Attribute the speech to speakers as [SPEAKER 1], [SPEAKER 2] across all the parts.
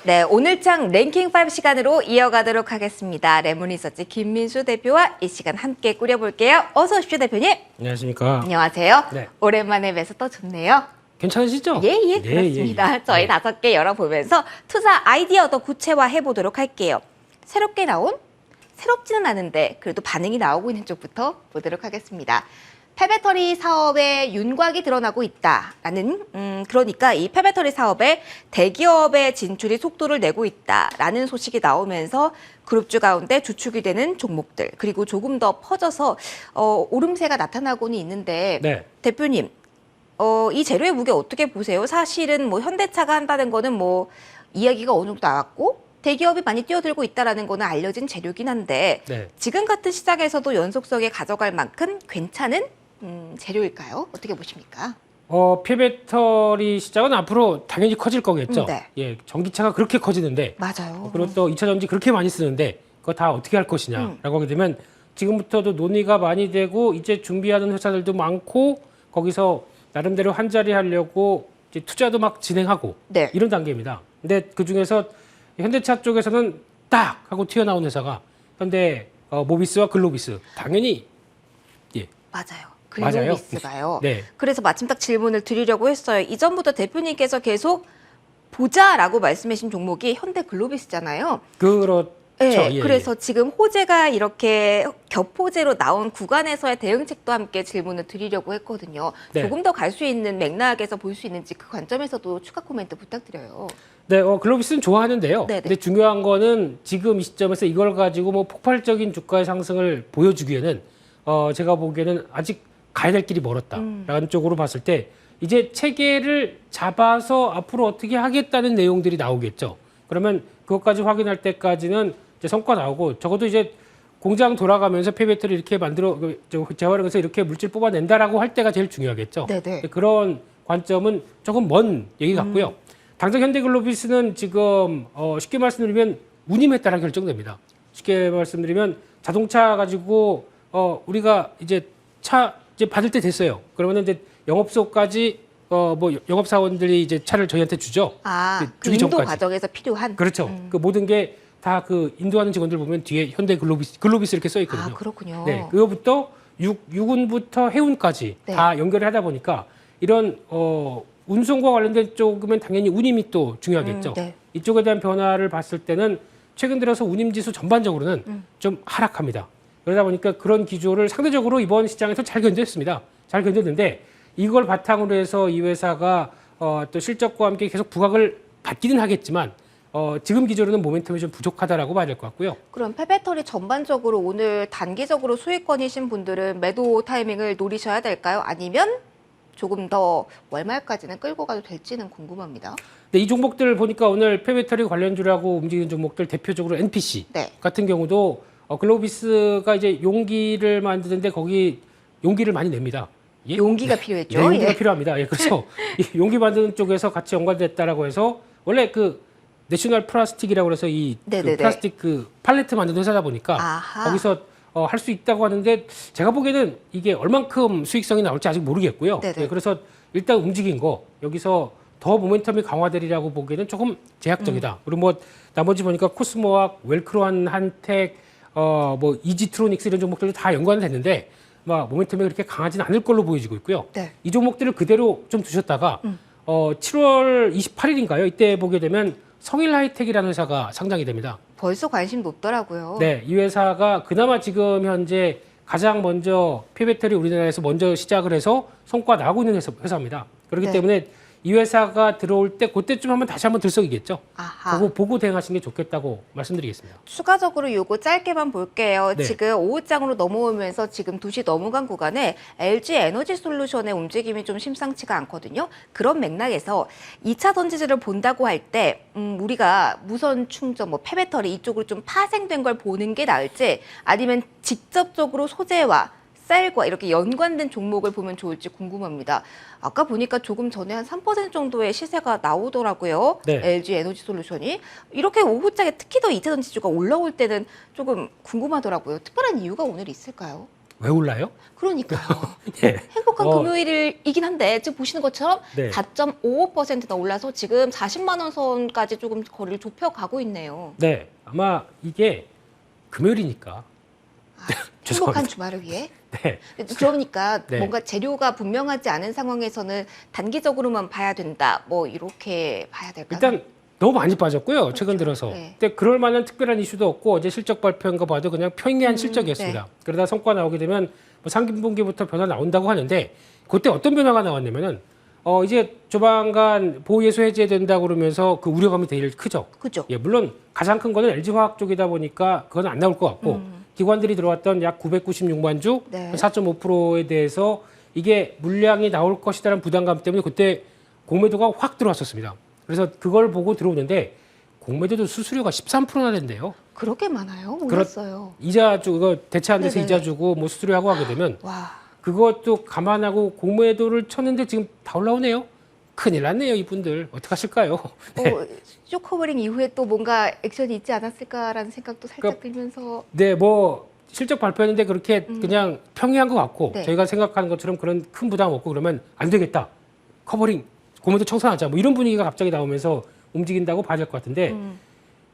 [SPEAKER 1] 네, 오늘장 랭킹 5 시간으로 이어가도록 하겠습니다. 레몬리서치 김민수 대표와 이 시간 함께 꾸려볼게요. 어서 오십시오, 대표님.
[SPEAKER 2] 안녕하십니까.
[SPEAKER 1] 안녕하세요.
[SPEAKER 2] 네.
[SPEAKER 1] 오랜만에 뵈서 또 좋네요.
[SPEAKER 2] 괜찮으시죠?
[SPEAKER 1] 예, 그렇습니다. 저희 5개 열어보면서 투자 아이디어 더 구체화해 보도록 할게요. 새롭게 나온? 새롭지는 않은데 그래도 반응이 나오고 있는 쪽부터 보도록 하겠습니다. 폐배터리 사업에 윤곽이 드러나고 있다라는 그러니까 이 폐배터리 사업에 대기업의 진출이 속도를 내고 있다라는 소식이 나오면서 그룹주 가운데 주축이 되는 종목들 그리고 조금 더 퍼져서 오름세가 나타나고는 있는데
[SPEAKER 2] 네.
[SPEAKER 1] 대표님 이 재료의 무게 어떻게 보세요? 사실은 뭐 현대차가 한다는 거는 뭐 이야기가 어느 정도 나왔고 대기업이 많이 뛰어들고 있다라는 거는 알려진 재료긴 한데
[SPEAKER 2] 네.
[SPEAKER 1] 지금 같은 시장에서도 연속성에 가져갈 만큼 괜찮은 재료일까요? 어떻게 보십니까?
[SPEAKER 2] 폐배터리 시장은 앞으로 당연히 커질 거겠죠.
[SPEAKER 1] 네.
[SPEAKER 2] 예, 전기차가 그렇게 커지는데
[SPEAKER 1] 맞아요.
[SPEAKER 2] 그리고 또 2차 전지 그렇게 많이 쓰는데 그거 다 어떻게 할 것이냐라고 하게 되면 지금부터도 논의가 많이 되고 이제 준비하는 회사들도 많고 거기서 나름대로 한 자리 하려고 이제 투자도 막 진행하고
[SPEAKER 1] 네.
[SPEAKER 2] 이런 단계입니다. 근데 그 중에서 현대차 쪽에서는 딱 하고 튀어나온 회사가 현대 모비스와 글로비스 당연히 예.
[SPEAKER 1] 맞아요.
[SPEAKER 2] 맞아요.
[SPEAKER 1] 글로비스가요.
[SPEAKER 2] 네.
[SPEAKER 1] 그래서 마침 딱 질문을 드리려고 했어요. 이전부터 대표님께서 계속 보자라고 말씀하신 종목이 현대 글로비스잖아요.
[SPEAKER 2] 그렇죠.
[SPEAKER 1] 네,
[SPEAKER 2] 예,
[SPEAKER 1] 그래서 지금 호재가 이렇게 겹호재로 나온 구간에서의 대응책도 함께 질문을 드리려고 했거든요.
[SPEAKER 2] 네.
[SPEAKER 1] 조금 더 갈 수 있는 맥락에서 볼 수 있는지 그 관점에서도 추가 코멘트 부탁드려요.
[SPEAKER 2] 네, 글로비스는 좋아하는데요.
[SPEAKER 1] 네네.
[SPEAKER 2] 근데 중요한 거는 지금 이 시점에서 이걸 가지고 뭐 폭발적인 주가의 상승을 보여주기에는 제가 보기에는 아직 가야 될 길이 멀었다라는 쪽으로 봤을 때 이제 체계를 잡아서 앞으로 어떻게 하겠다는 내용들이 나오겠죠. 그러면 그것까지 확인할 때까지는 이제 성과 나오고 적어도 이제 공장 돌아가면서 폐배터리 이렇게 만들어 재활용해서 이렇게 물질 뽑아낸다라고 할 때가 제일 중요하겠죠.
[SPEAKER 1] 네네.
[SPEAKER 2] 그런 관점은 조금 먼 얘기 같고요. 당장 현대글로비스는 지금 쉽게 말씀드리면 운임에 따라 결정됩니다. 쉽게 말씀드리면 자동차 가지고 우리가 이제 차 이제 받을 때 됐어요. 그러면 이제 영업소까지 뭐 영업사원들이 이제 차를 저희한테 주죠.
[SPEAKER 1] 그
[SPEAKER 2] 주기
[SPEAKER 1] 인도
[SPEAKER 2] 전까지.
[SPEAKER 1] 과정에서 필요한.
[SPEAKER 2] 그렇죠. 그 모든 게 다 그 인도하는 직원들 보면 뒤에 현대글로비스 이렇게 써 있거든요.
[SPEAKER 1] 아, 그렇군요.
[SPEAKER 2] 네, 그거부터 육운부터 해운까지
[SPEAKER 1] 네.
[SPEAKER 2] 다 연결을 하다 보니까 이런 운송과 관련된 쪽이면 당연히 운임이 또 중요하겠죠.
[SPEAKER 1] 네.
[SPEAKER 2] 이쪽에 대한 변화를 봤을 때는 최근 들어서 운임 지수 전반적으로는 좀 하락합니다. 그러다 보니까 그런 기조를 상대적으로 이번 시장에서 잘 견뎠습니다. 잘 견뎠는데 이걸 바탕으로 해서 이 회사가 또 실적과 함께 계속 부각을 받기는 하겠지만 지금 기조로는 모멘텀이 좀 부족하다라고 봐야 될 것 같고요.
[SPEAKER 1] 그럼 폐배터리 전반적으로 오늘 단기적으로 수익권이신 분들은 매도 타이밍을 노리셔야 될까요? 아니면 조금 더 월말까지는 끌고 가도 될지는 궁금합니다.
[SPEAKER 2] 근데 이 종목들 보니까 오늘 폐배터리 관련주라고 움직이는 종목들 대표적으로 NPC
[SPEAKER 1] 네.
[SPEAKER 2] 같은 경우도 글로비스가 이제 용기를 만드는데 거기 용기를 많이 냅니다. 예?
[SPEAKER 1] 용기가 필요했죠.
[SPEAKER 2] 네, 용기가
[SPEAKER 1] 예.
[SPEAKER 2] 필요합니다. 예, 그래서 이 용기 만드는 쪽에서 같이 연관됐다라고 해서 원래 그 내셔널 플라스틱이라고 해서 이
[SPEAKER 1] 네네네.
[SPEAKER 2] 플라스틱 그 팔레트 만드는 회사다 보니까
[SPEAKER 1] 아하.
[SPEAKER 2] 거기서 할 수 있다고 하는데 제가 보기에는 이게 얼만큼 수익성이 나올지 아직 모르겠고요.
[SPEAKER 1] 네네.
[SPEAKER 2] 예, 그래서 일단 움직인 거 여기서 더 모멘텀이 강화되리라고 보기에는 조금 제약적이다. 그리고 뭐 나머지 보니까 코스모학, 웰크로한, 한텍, 뭐 이지트로닉스 이런 종목들도 다 연관이 됐는데 막 모멘텀이 그렇게 강하지는 않을 걸로 보여지고 있고요.
[SPEAKER 1] 네.
[SPEAKER 2] 이 종목들을 그대로 좀 두셨다가 7월 28일인가요? 이때 보게 되면 성일 하이텍이라는 회사가 상장이 됩니다.
[SPEAKER 1] 벌써 관심 높더라고요.
[SPEAKER 2] 네, 이 회사가 그나마 지금 현재 가장 먼저 폐배터리 우리나라에서 먼저 시작을 해서 성과 나고 있는 회사입니다. 그렇기
[SPEAKER 1] 네.
[SPEAKER 2] 때문에 이 회사가 들어올 때 그때쯤 한번 다시 한번 들썩이겠죠.
[SPEAKER 1] 아하.
[SPEAKER 2] 그거 보고 대응하시는 게 좋겠다고 말씀드리겠습니다.
[SPEAKER 1] 추가적으로 요거 짧게만 볼게요.
[SPEAKER 2] 네.
[SPEAKER 1] 지금 오후장으로 넘어오면서 지금 2시 넘어간 구간에 LG 에너지 솔루션의 움직임이 좀 심상치가 않거든요. 그런 맥락에서 2차 전지들을 본다고 할 때 우리가 무선 충전, 뭐 폐배터리 이쪽으로 좀 파생된 걸 보는 게 나을지 아니면 직접적으로 소재와 셀과 이렇게 연관된 종목을 보면 좋을지 궁금합니다. 아까 보니까 조금 전에 한 3% 정도의 시세가 나오더라고요.
[SPEAKER 2] 네.
[SPEAKER 1] LG 에너지 솔루션이. 이렇게 오후장에 특히 더 2차 전지주가 올라올 때는 조금 궁금하더라고요. 특별한 이유가 오늘 있을까요?
[SPEAKER 2] 왜 올라요?
[SPEAKER 1] 그러니까요.
[SPEAKER 2] 네.
[SPEAKER 1] 행복한 금요일이긴 한데 지금 보시는 것처럼
[SPEAKER 2] 네.
[SPEAKER 1] 4.55%나 올라서 지금 40만 원 선까지 조금 거리를 좁혀가고 있네요.
[SPEAKER 2] 네, 아마 이게 금요일이니까.
[SPEAKER 1] 행복한
[SPEAKER 2] 죄송합니다.
[SPEAKER 1] 주말을 위해.
[SPEAKER 2] 네.
[SPEAKER 1] 그러니까
[SPEAKER 2] 네.
[SPEAKER 1] 뭔가 재료가 분명하지 않은 상황에서는 단기적으로만 봐야 된다. 뭐 이렇게 봐야 될까요?
[SPEAKER 2] 일단 너무 많이 빠졌고요. 최근 들어서.
[SPEAKER 1] 네.
[SPEAKER 2] 근데 그럴 만한 특별한 이슈도 없고 어제 실적 발표한 거 봐도 그냥 평이한 실적이었습니다.
[SPEAKER 1] 네.
[SPEAKER 2] 그러다 성과 나오게 되면 뭐 상분기부터 변화 나온다고 하는데 그때 어떤 변화가 나왔냐면은 이제 조만간 보호예수 해제된다 그러면서 그 우려감이 되게 크죠.
[SPEAKER 1] 그죠?
[SPEAKER 2] 예, 물론 가장 큰 거는 LG화학 쪽이다 보니까 그건 안 나올 것 같고 기관들이 들어왔던 약 996만 주,
[SPEAKER 1] 네.
[SPEAKER 2] 4.5%에 대해서 이게 물량이 나올 것이다라는 부담감 때문에 그때 공매도가 확 들어왔었습니다. 그래서 그걸 보고 들어오는데 공매도도 수수료가 13%나 된대요.
[SPEAKER 1] 그렇게 많아요? 몰랐어요.
[SPEAKER 2] 이자 주고 그거 대체 안 돼서
[SPEAKER 1] 네네네.
[SPEAKER 2] 이자 주고 뭐 수수료하고 하게 되면
[SPEAKER 1] 와.
[SPEAKER 2] 그것도 감안하고 공매도를 쳤는데 지금 다 올라오네요. 큰일 났네요, 이분들. 어떡하실까요? 네.
[SPEAKER 1] 쇼커버링 이후에 또 뭔가 액션이 있지 않았을까라는 생각도 살짝
[SPEAKER 2] 그러니까
[SPEAKER 1] 들면서
[SPEAKER 2] 네, 뭐 실적 발표했는데 그렇게 그냥 평이한 것 같고
[SPEAKER 1] 네.
[SPEAKER 2] 저희가 생각하는 것처럼 그런 큰 부담 없고 그러면 안 되겠다. 커버링, 공매도 청산하자. 뭐 이런 분위기가 갑자기 나오면서 움직인다고 봐야 될 것 같은데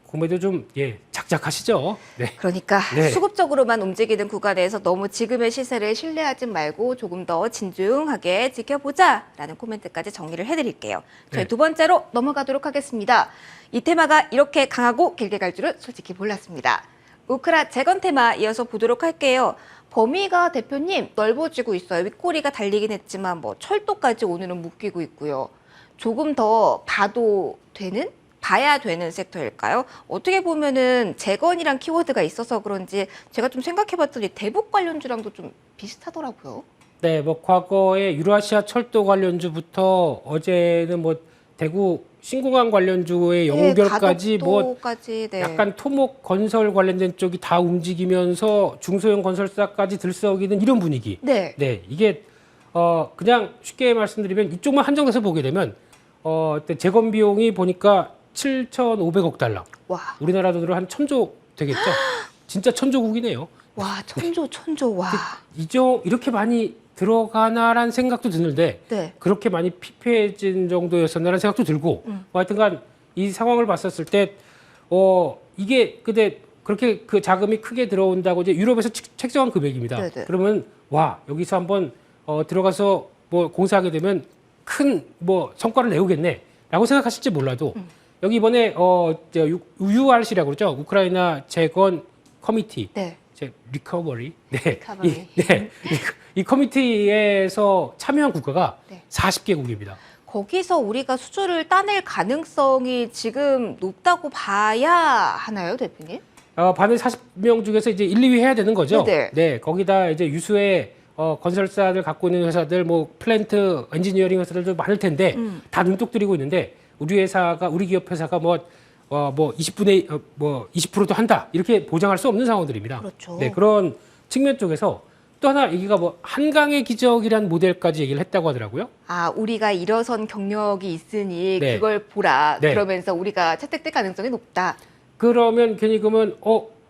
[SPEAKER 2] 공매도 좀 작작하시죠. 네.
[SPEAKER 1] 그러니까
[SPEAKER 2] 네.
[SPEAKER 1] 수급적으로만 움직이는 구간에서 너무 지금의 시세를 신뢰하지 말고 조금 더 진중하게 지켜보자라는 코멘트까지 정리를 해드릴게요. 저희
[SPEAKER 2] 네.
[SPEAKER 1] 두 번째로 넘어가도록 하겠습니다. 이 테마가 이렇게 강하고 길게 갈 줄은 솔직히 몰랐습니다. 우크라 재건 테마 이어서 보도록 할게요. 범위가 대표님 넓어지고 있어요. 윗꼬리가 달리긴 했지만 뭐 철도까지 오늘은 묶이고 있고요. 조금 더 봐야 되는 섹터일까요? 어떻게 보면은 재건이란 키워드가 있어서 그런지 제가 좀 생각해봤더니 대북 관련주랑도 좀 비슷하더라고요.
[SPEAKER 2] 네, 뭐 과거에 유라시아 철도 관련주부터 어제는 뭐 대구 신공항 관련주의 연결까지 뭐
[SPEAKER 1] 가덕도까지, 네.
[SPEAKER 2] 약간 토목 건설 관련된 쪽이 다 움직이면서 중소형 건설사까지 들썩이는 이런 분위기.
[SPEAKER 1] 네.
[SPEAKER 2] 네, 이게 그냥 쉽게 말씀드리면 이쪽만 한정돼서 보게 되면 재건 비용이 보니까 7,500억 달러.
[SPEAKER 1] 와,
[SPEAKER 2] 우리나라 돈으로 한 1,000조 되겠죠? 진짜 천조국이네요.
[SPEAKER 1] 와, 천조, 와.
[SPEAKER 2] 이렇게 많이 들어가나라는 생각도 드는데
[SPEAKER 1] 네.
[SPEAKER 2] 그렇게 많이 피폐해진 정도였었나라는 생각도 들고 뭐 하여튼간 이 상황을 봤었을 때 이게 근데 그렇게 그 자금이 크게 들어온다고 이제 유럽에서 책정한 금액입니다.
[SPEAKER 1] 네네.
[SPEAKER 2] 그러면 와 여기서 한번 들어가서 뭐 공사하게 되면 큰 뭐 성과를 내오겠네라고 생각하실지 몰라도 여기 이번에 URC라고 그러죠. 우크라이나 재건 커미티.
[SPEAKER 1] 네.
[SPEAKER 2] 리커버리. 네.
[SPEAKER 1] 리커버리.
[SPEAKER 2] 이 커미티에서 참여한 국가가
[SPEAKER 1] 네.
[SPEAKER 2] 40개국입니다.
[SPEAKER 1] 거기서 우리가 수주를 따낼 가능성이 지금 높다고 봐야 하나요, 대표님?
[SPEAKER 2] 반을 40명 중에서 이제 1, 2위 해야 되는 거죠.
[SPEAKER 1] 네네.
[SPEAKER 2] 네. 거기다 이제 유수의 건설사들 갖고 있는 회사들, 뭐 플랜트 엔지니어링 회사들도 많을 텐데 다 눈독 들이고 있는데 우리 기업 회사가 뭐 20%도 한다 이렇게 보장할 수 없는 상황들입니다.
[SPEAKER 1] 그렇죠.
[SPEAKER 2] 네, 그런 측면 쪽에서 또 하나 얘기가 뭐 한강의 기적이라는 모델까지 얘기를 했다고 하더라고요.
[SPEAKER 1] 아, 우리가 일어선 경력이 있으니
[SPEAKER 2] 네.
[SPEAKER 1] 그걸 보라.
[SPEAKER 2] 네.
[SPEAKER 1] 그러면서 우리가 채택될 가능성이 높다.
[SPEAKER 2] 그러면 괜히 그러면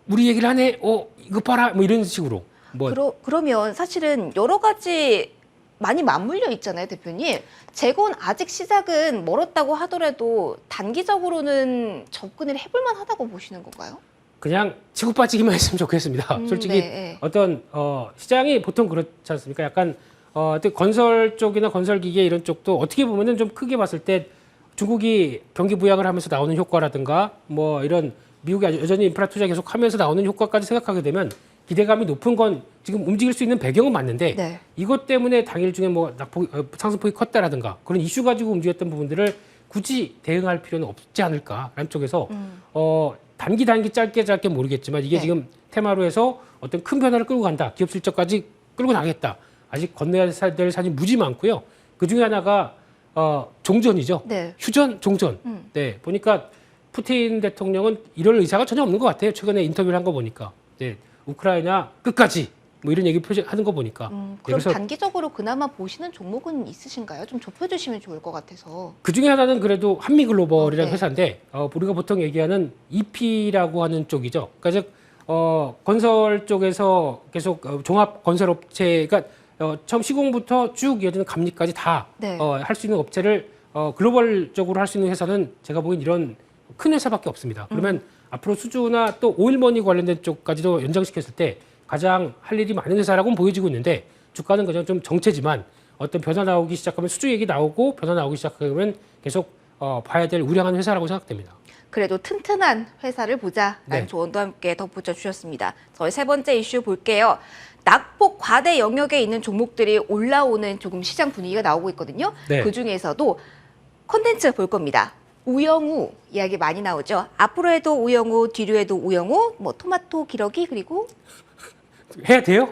[SPEAKER 2] 우리 얘기를 하네. 이거 봐라. 뭐 이런 식으로. 뭐
[SPEAKER 1] 그러면 사실은 여러 가지 많이 맞물려 있잖아요, 대표님. 재건 아직 시작은 멀었다고 하더라도 단기적으로는 접근을 해볼 만하다고 보시는 건가요?
[SPEAKER 2] 그냥 치고 빠지기만 했으면 좋겠습니다. 솔직히
[SPEAKER 1] 네.
[SPEAKER 2] 어떤 시장이 보통 그렇지 않습니까? 약간 건설 쪽이나 건설 기계 이런 쪽도 어떻게 보면은 좀 크게 봤을 때 중국이 경기 부양을 하면서 나오는 효과라든가 뭐 이런 미국이 여전히 인프라 투자 계속하면서 나오는 효과까지 생각하게 되면 기대감이 높은 건 지금 움직일 수 있는 배경은 맞는데
[SPEAKER 1] 네.
[SPEAKER 2] 이것 때문에 당일 중에 뭐 상승폭이 컸다라든가 그런 이슈 가지고 움직였던 부분들을 굳이 대응할 필요는 없지 않을까라는 쪽에서 단기 짧게 모르겠지만 이게
[SPEAKER 1] 네.
[SPEAKER 2] 지금 테마로 해서 어떤 큰 변화를 끌고 간다. 기업 실적까지 끌고 나가겠다. 아직 건너야 될 산이 무지 많고요. 그 중에 하나가 종전이죠.
[SPEAKER 1] 네.
[SPEAKER 2] 휴전, 종전. 네, 보니까 푸틴 대통령은 이럴 의사가 전혀 없는 것 같아요. 최근에 인터뷰를 한 거 보니까. 네, 우크라이나 끝까지 뭐 이런 얘기 하는 거 보니까.
[SPEAKER 1] 그럼
[SPEAKER 2] 네, 그래서
[SPEAKER 1] 단기적으로 그나마 보시는 종목은 있으신가요? 좀 좁혀주시면 좋을 것 같아서.
[SPEAKER 2] 그 중에 하나는 그래도 한미글로벌이라는
[SPEAKER 1] 네.
[SPEAKER 2] 회사인데 우리가 보통 얘기하는 EP라고 하는 쪽이죠. 그러니까 즉 건설 쪽에서 계속 종합 건설업체가 처음 시공부터 쭉 이어지는 감리까지 다
[SPEAKER 1] 네.
[SPEAKER 2] 할 수 있는 업체를 글로벌적으로 할 수 있는 회사는 제가 보기엔 이런 큰 회사밖에 없습니다. 그러면 앞으로 수주나 또 오일머니 관련된 쪽까지도 연장시켰을 때 가장 할 일이 많은 회사라고는 보여지고 있는데 주가는 그냥 좀 정체지만 어떤 변화 나오기 시작하면 수주 얘기 나오고 변화 나오기 시작하면 계속 봐야 될 우량한 회사라고 생각됩니다.
[SPEAKER 1] 그래도 튼튼한 회사를 보자라는
[SPEAKER 2] 네.
[SPEAKER 1] 조언도 함께 덧붙여 주셨습니다. 저희 세 번째 이슈 볼게요. 낙폭 과대 영역에 있는 종목들이 올라오는 조금 시장 분위기가 나오고 있거든요.
[SPEAKER 2] 네.
[SPEAKER 1] 그 중에서도 콘텐츠 볼 겁니다. 우영우 이야기 많이 나오죠. 앞으로 해도 우영우, 뒤로 해도 우영우, 뭐 토마토 기러기 그리고
[SPEAKER 2] 해야 돼요?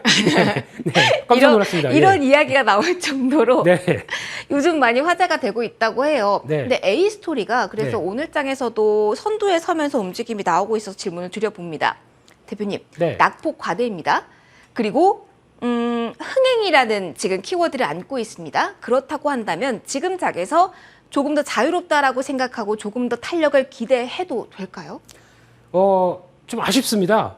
[SPEAKER 2] 네, 깜짝 놀랐습니다.
[SPEAKER 1] 이런 이야기가 나올 정도로
[SPEAKER 2] 네.
[SPEAKER 1] 요즘 많이 화제가 되고 있다고 해요.
[SPEAKER 2] 네.
[SPEAKER 1] 근데 A스토리가 그래서
[SPEAKER 2] 네.
[SPEAKER 1] 오늘 장에서도 선두에 서면서 움직임이 나오고 있어서 질문을 드려봅니다. 대표님,
[SPEAKER 2] 네.
[SPEAKER 1] 낙폭 과대입니다. 그리고 흥행이라는 지금 키워드를 안고 있습니다. 그렇다고 한다면 지금 장에서 조금 더 자유롭다라고 생각하고 조금 더 탄력을 기대해도 될까요?
[SPEAKER 2] 좀 아쉽습니다.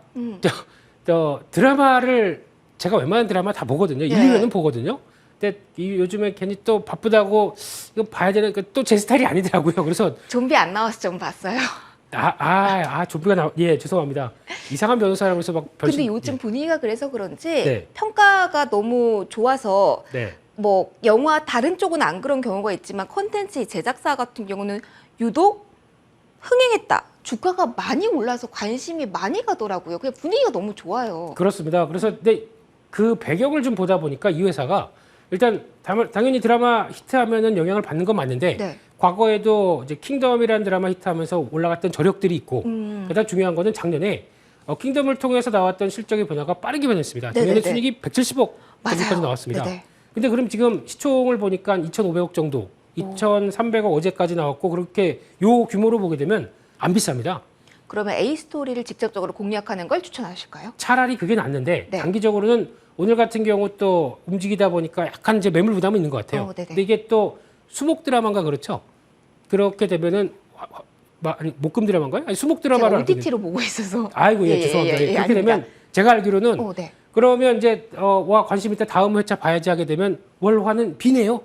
[SPEAKER 2] 드라마를 제가 웬만한 드라마 다 보거든요.
[SPEAKER 1] 네.
[SPEAKER 2] 1, 2회는 보거든요. 근데 요즘에 괜히 또 바쁘다고 이거 봐야 되는 또 제 스타일이 아니더라고요. 그래서
[SPEAKER 1] 좀비 안 나와서 좀 봤어요.
[SPEAKER 2] 좀비가 예, 죄송합니다. 이상한 변호사라고 해서 막 변신.
[SPEAKER 1] 근데 요즘 분위기가 그래서 그런지
[SPEAKER 2] 네.
[SPEAKER 1] 평가가 너무 좋아서
[SPEAKER 2] 네.
[SPEAKER 1] 뭐 영화 다른 쪽은 안 그런 경우가 있지만 콘텐츠 제작사 같은 경우는 유독 흥행했다. 주가가 많이 올라서 관심이 많이 가더라고요. 그냥 분위기가 너무 좋아요.
[SPEAKER 2] 그렇습니다. 그래서 근데 그 배경을 좀 보다 보니까 이 회사가 일단 당연히 드라마 히트하면은 영향을 받는 건 맞는데
[SPEAKER 1] 네.
[SPEAKER 2] 과거에도 이제 킹덤이라는 드라마 히트하면서 올라갔던 저력들이 있고 가장 중요한 거는 작년에 킹덤을 통해서 나왔던 실적의 변화가 빠르게 변했습니다. 작년에
[SPEAKER 1] 네네네.
[SPEAKER 2] 순이익이 170억 정도까지
[SPEAKER 1] 맞아요.
[SPEAKER 2] 나왔습니다.
[SPEAKER 1] 네네.
[SPEAKER 2] 근데 그럼 지금 시총을 보니까 2,500억 정도, 2,300억 어제까지 나왔고 그렇게 요 규모로 보게 되면 안 비쌉니다.
[SPEAKER 1] 그러면 A 스토리를 직접적으로 공략하는 걸 추천하실까요?
[SPEAKER 2] 차라리 그게 낫는데
[SPEAKER 1] 네.
[SPEAKER 2] 단기적으로는 오늘 같은 경우 또 움직이다 보니까 약간 이제 매물 부담이 있는 것 같아요.
[SPEAKER 1] 네네.
[SPEAKER 2] 근데 이게 또 수목 드라마인가 그렇죠? 그렇게 되면은 아니, 목금 드라마인가요? 아니 수목
[SPEAKER 1] 제가
[SPEAKER 2] 드라마를 알고
[SPEAKER 1] OTT로 보고 있어서.
[SPEAKER 2] 아이고 예, 죄송합니다. 그렇게
[SPEAKER 1] 아닙니다.
[SPEAKER 2] 되면 제가 알기로는
[SPEAKER 1] 오, 네.
[SPEAKER 2] 그러면 이제 와 관심 있다 다음 회차 봐야지 하게 되면 월화는 비네요.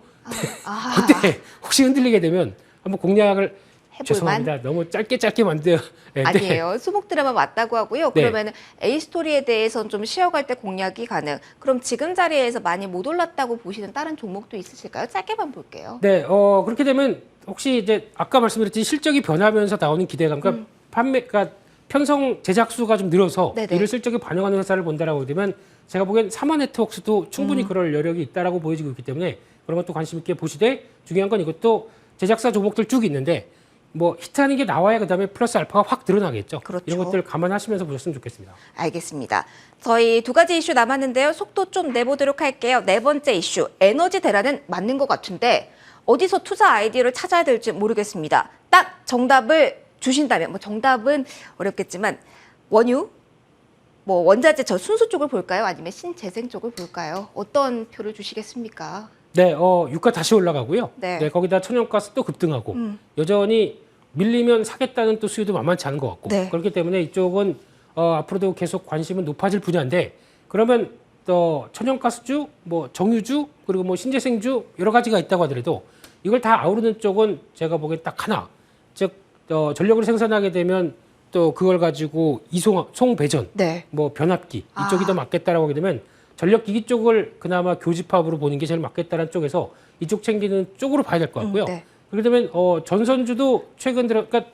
[SPEAKER 2] 그때 혹시 흔들리게 되면 한번 공략을
[SPEAKER 1] 해볼만?
[SPEAKER 2] 죄송합니다. 너무 짧게 만들 네,
[SPEAKER 1] 아니에요. 수목 드라마 맞다고 하고요.
[SPEAKER 2] 네.
[SPEAKER 1] 그러면 A 스토리에 대해서는 좀 쉬어갈 때 공략이 가능. 그럼 지금 자리에서 많이 못 올랐다고 보시는 다른 종목도 있으실까요? 짧게만 볼게요.
[SPEAKER 2] 네, 그렇게 되면 혹시 이제 아까 말씀드렸듯이 실적이 변하면서 나오는 기대감, 그러니까 그러니까 편성 제작 수가 좀 늘어서
[SPEAKER 1] 네네.
[SPEAKER 2] 이를 실적에 반영하는 회사를 본다라고 되면 제가 보기엔 사마 네트워크스도 충분히 그럴 여력이 있다라고 보여지고 있기 때문에 그런 것도 관심 있게 보시되 중요한 건 이것도 제작사 종목들 쭉 있는데 뭐 히트하는 게 나와야 그다음에 플러스 알파가 확 드러나겠죠.
[SPEAKER 1] 그렇죠.
[SPEAKER 2] 이런 것들 감안하시면서 보셨으면 좋겠습니다.
[SPEAKER 1] 알겠습니다. 저희 두 가지 이슈 남았는데요. 속도 좀 내보도록 할게요. 네 번째 이슈, 에너지 대란은 맞는 것 같은데 어디서 투자 아이디어를 찾아야 될지 모르겠습니다. 딱 정답을 주신다면, 뭐 정답은 어렵겠지만 원유, 뭐 원자재 저 순수 쪽을 볼까요? 아니면 신재생 쪽을 볼까요? 어떤 표를 주시겠습니까?
[SPEAKER 2] 네, 유가 다시 올라가고요.
[SPEAKER 1] 네.
[SPEAKER 2] 거기다 천연가스 또 급등하고 여전히 밀리면 사겠다는 또 수요도 만만치 않은 것 같고
[SPEAKER 1] 네.
[SPEAKER 2] 그렇기 때문에 이쪽은 앞으로도 계속 관심은 높아질 분야인데 그러면 또 천연가스주, 뭐 정유주 그리고 뭐 신재생주 여러 가지가 있다고 하더라도 이걸 다 아우르는 쪽은 제가 보기엔 딱 하나, 즉 전력을 생산하게 되면 또 그걸 가지고 송배전,
[SPEAKER 1] 네.
[SPEAKER 2] 뭐 변압기 이쪽이 더 맞겠다라고 하게 되면 전력기기 쪽을 그나마 교집합으로 보는 게 제일 맞겠다는 쪽에서 이쪽 챙기는 쪽으로 봐야 될 것 같고요.
[SPEAKER 1] 네.
[SPEAKER 2] 그렇게 되면 전선주도 최근 들어 그러니까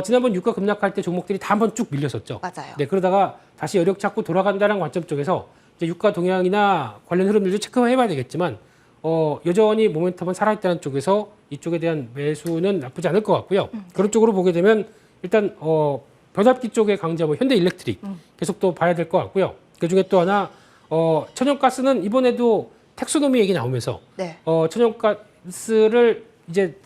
[SPEAKER 2] 지난번 유가 급락할 때 종목들이 다 한번 쭉 밀렸었죠.
[SPEAKER 1] 맞아요.
[SPEAKER 2] 네, 그러다가 다시 여력 찾고 돌아간다는 관점 쪽에서 이제 유가 동향이나 관련 흐름들도 체크해봐야 되겠지만 여전히 모멘텀은 살아있다는 쪽에서 이쪽에 대한 매수는 나쁘지 않을 것 같고요. 그런 쪽으로 보게 되면 일단 변압기 쪽의 강자 뭐 현대일렉트릭 계속 또 봐야 될 것 같고요. 그 중에 또 하나 천연가스는 이번에도 텍소노미 얘기 나오면서
[SPEAKER 1] 네.
[SPEAKER 2] 천연가스를 이제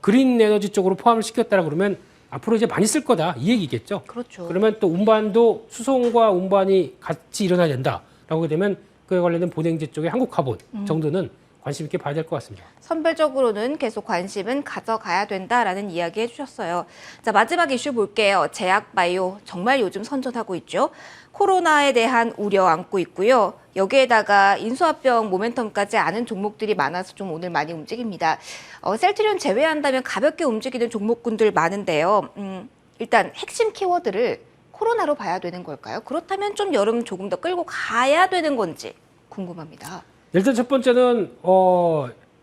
[SPEAKER 2] 그린 에너지 쪽으로 포함을 시켰다라 그러면 앞으로 이제 많이 쓸 거다 이 얘기겠죠.
[SPEAKER 1] 그렇죠.
[SPEAKER 2] 그러면 또 운반도 수송과 운반이 같이 일어나야 된다라고 되면 그에 관련된 보냉제 쪽의 한국카본 정도는 관심 있게 봐야 될 것 같습니다.
[SPEAKER 1] 선별적으로는 계속 관심은 가져가야 된다라는 이야기 해주셨어요. 자, 마지막 이슈 볼게요. 제약바이오 정말 요즘 선전하고 있죠. 코로나에 대한 우려 안고 있고요. 여기에다가 인수합병 모멘텀까지 아는 종목들이 많아서 좀 오늘 많이 움직입니다. 셀트리온 제외한다면 가볍게 움직이는 종목군들 많은데요. 일단 핵심 키워드를 코로나로 봐야 되는 걸까요? 그렇다면 좀 여름 조금 더 끌고 가야 되는 건지 궁금합니다.
[SPEAKER 2] 일단 첫 번째는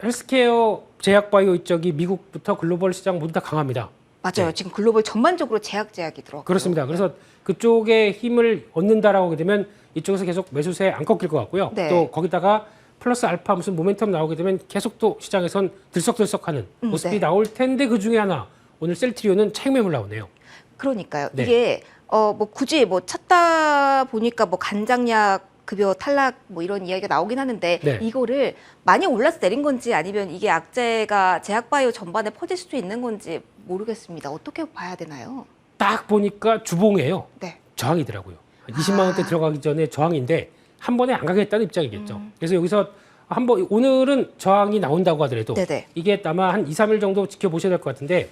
[SPEAKER 2] 헬스케어 제약바이오 이쪽이 미국부터 글로벌 시장 모두 다 강합니다.
[SPEAKER 1] 맞아요.
[SPEAKER 2] 네.
[SPEAKER 1] 지금 글로벌 전반적으로 제약이 들어가고
[SPEAKER 2] 그렇습니다. 그래서 그쪽에 힘을 얻는다라고 하게 되면 이쪽에서 계속 매수세 안 꺾일 것 같고요.
[SPEAKER 1] 네.
[SPEAKER 2] 또 거기다가 플러스 알파 무슨 모멘텀 나오게 되면 계속 또 시장에선 들썩들썩하는 모습이
[SPEAKER 1] 네.
[SPEAKER 2] 나올 텐데 그 중에 하나 오늘 셀트리온은 차익 매물 나오네요.
[SPEAKER 1] 그러니까요.
[SPEAKER 2] 네.
[SPEAKER 1] 이게 뭐 굳이 뭐 찾다 보니까 뭐 간장약 급여 탈락 뭐 이런 이야기가 나오긴 하는데
[SPEAKER 2] 네.
[SPEAKER 1] 이거를 많이 올라서 내린 건지 아니면 이게 악재가 제약바이오 전반에 퍼질 수도 있는 건지 모르겠습니다. 어떻게 봐야 되나요?
[SPEAKER 2] 딱 보니까 주봉이에요.
[SPEAKER 1] 네.
[SPEAKER 2] 저항이더라고요. 20만 원대 들어가기 전에 저항인데 한 번에 안 가겠다는 입장이겠죠. 그래서 여기서 한번 오늘은 저항이 나온다고 하더라도
[SPEAKER 1] 네네.
[SPEAKER 2] 이게 아마 한 2, 3일 정도 지켜보셔야 될 것 같은데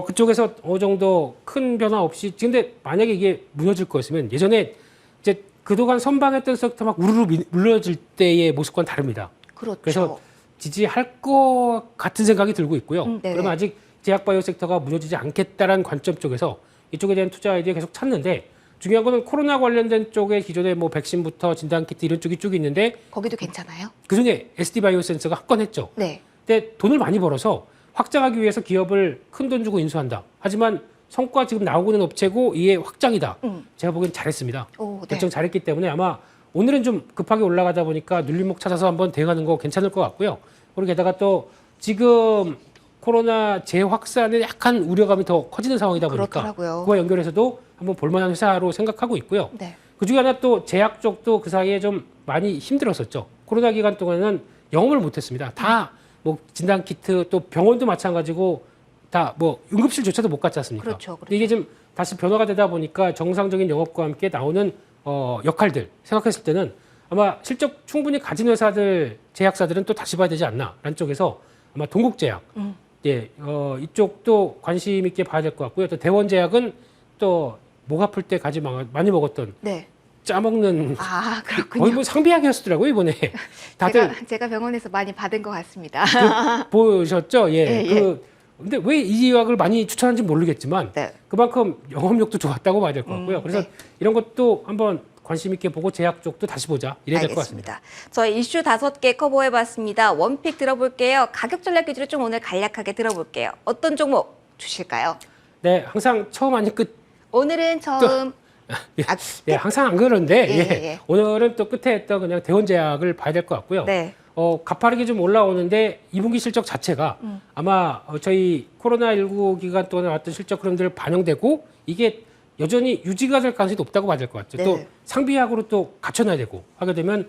[SPEAKER 2] 그쪽에서 어느 정도 큰 변화 없이 근데 만약에 이게 무너질 거였으면 예전에 이제 그동안 선방했던 섹터 막 우르르 물러질 때의 모습과는 다릅니다.
[SPEAKER 1] 그렇죠.
[SPEAKER 2] 그래서 지지할 것 같은 생각이 들고 있고요.
[SPEAKER 1] 네네.
[SPEAKER 2] 그러면 아직 제약바이오 섹터가 무너지지 않겠다라는 관점 쪽에서 이쪽에 대한 투자 아이디어 계속 찾는데 중요한 거는 코로나 관련된 쪽에 기존에 뭐 백신부터 진단키트 이런 쪽이 쭉 있는데
[SPEAKER 1] 거기도 괜찮아요?
[SPEAKER 2] 그중에 SD 바이오센서가 합권했죠.
[SPEAKER 1] 네.
[SPEAKER 2] 근데 돈을 많이 벌어서 확장하기 위해서 기업을 큰 돈 주고 인수한다. 하지만 성과 지금 나오고 있는 업체고 이게 확장이다. 제가 보기엔 잘했습니다.
[SPEAKER 1] 오, 네.
[SPEAKER 2] 결정 잘했기 때문에 아마 오늘은 좀 급하게 올라가다 보니까 눌림목 찾아서 한번 대응하는 거 괜찮을 것 같고요. 그리고 게다가 또 지금 코로나 재확산에 약간 우려감이 더 커지는 상황이다 보니까
[SPEAKER 1] 그렇더라고요.
[SPEAKER 2] 그와 연결해서도 한번 볼만한 회사로 생각하고 있고요.
[SPEAKER 1] 네.
[SPEAKER 2] 그중에 하나 또 제약 쪽도 그 사이에 좀 많이 힘들었었죠. 코로나 기간 동안에는 영업을 못했습니다. 다 뭐 진단키트 또 병원도 마찬가지고 다 뭐 응급실조차도 못 갔지 않습니까?
[SPEAKER 1] 그렇죠,
[SPEAKER 2] 근데 이게 좀 다시 변화가 되다 보니까 정상적인 영업과 함께 나오는 역할들 생각했을 때는 아마 실적 충분히 가진 회사들 제약사들은 또 다시 봐야 되지 않나라는 쪽에서 아마 동국제약 예, 이쪽도 관심 있게 봐야 될 것 같고요. 또 대원제약은 또 목 아플 때 가지 많이 먹었던
[SPEAKER 1] 네.
[SPEAKER 2] 짜먹는
[SPEAKER 1] 아, 그렇군요.
[SPEAKER 2] 거의 뭐 상비약이었더라고요 이번에 다들
[SPEAKER 1] 제가 병원에서 많이 받은 것 같습니다.
[SPEAKER 2] 보셨죠? 예.
[SPEAKER 1] 예, 예.
[SPEAKER 2] 근데 왜 이 약을 많이 추천하는지 모르겠지만
[SPEAKER 1] 네.
[SPEAKER 2] 그만큼 영업력도 좋았다고 봐야 될 것 같고요. 그래서
[SPEAKER 1] 네.
[SPEAKER 2] 이런 것도 한번 관심 있게 보고 제약 쪽도 다시 보자 이래야 될 것 같습니다.
[SPEAKER 1] 알겠습니다. 저희 이슈 5개 커버해봤습니다. 원픽 들어볼게요. 가격 전략 위주로 좀 오늘 간략하게 들어볼게요. 어떤 종목 주실까요?
[SPEAKER 2] 네, 항상 처음 아닌 끝.
[SPEAKER 1] 오늘은 처음
[SPEAKER 2] 예, 항상 안 그러는데
[SPEAKER 1] 예,
[SPEAKER 2] 예,
[SPEAKER 1] 예.
[SPEAKER 2] 오늘은 또 끝에 했던 그냥 대원제약을 봐야 될 것 같고요.
[SPEAKER 1] 네.
[SPEAKER 2] 가파르게 좀 올라오는데 2분기 실적 자체가 아마 저희 코로나19 기간 동안에 왔던 실적 흐름들 반영되고 이게 여전히 유지가 될 가능성이 높다고 봐야 될 것 같죠.
[SPEAKER 1] 네.
[SPEAKER 2] 또 상비약으로 또 갖춰놔야 되고 하게 되면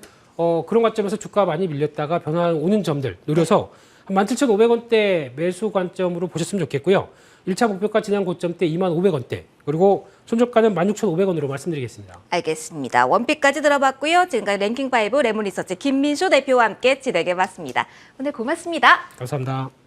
[SPEAKER 2] 그런 관점에서 주가가 많이 밀렸다가 변화 오는 점들 노려서 한 17,500원대 매수 관점으로 보셨으면 좋겠고요. 1차 목표가 지난 고점 때 25,500원대 그리고 손절가는 16,500원으로 말씀드리겠습니다.
[SPEAKER 1] 알겠습니다. 원픽까지 들어봤고요. 지금까지 랭킹5 레몬리서치 김민수 대표와 함께 진행해봤습니다. 오늘 고맙습니다.
[SPEAKER 2] 감사합니다.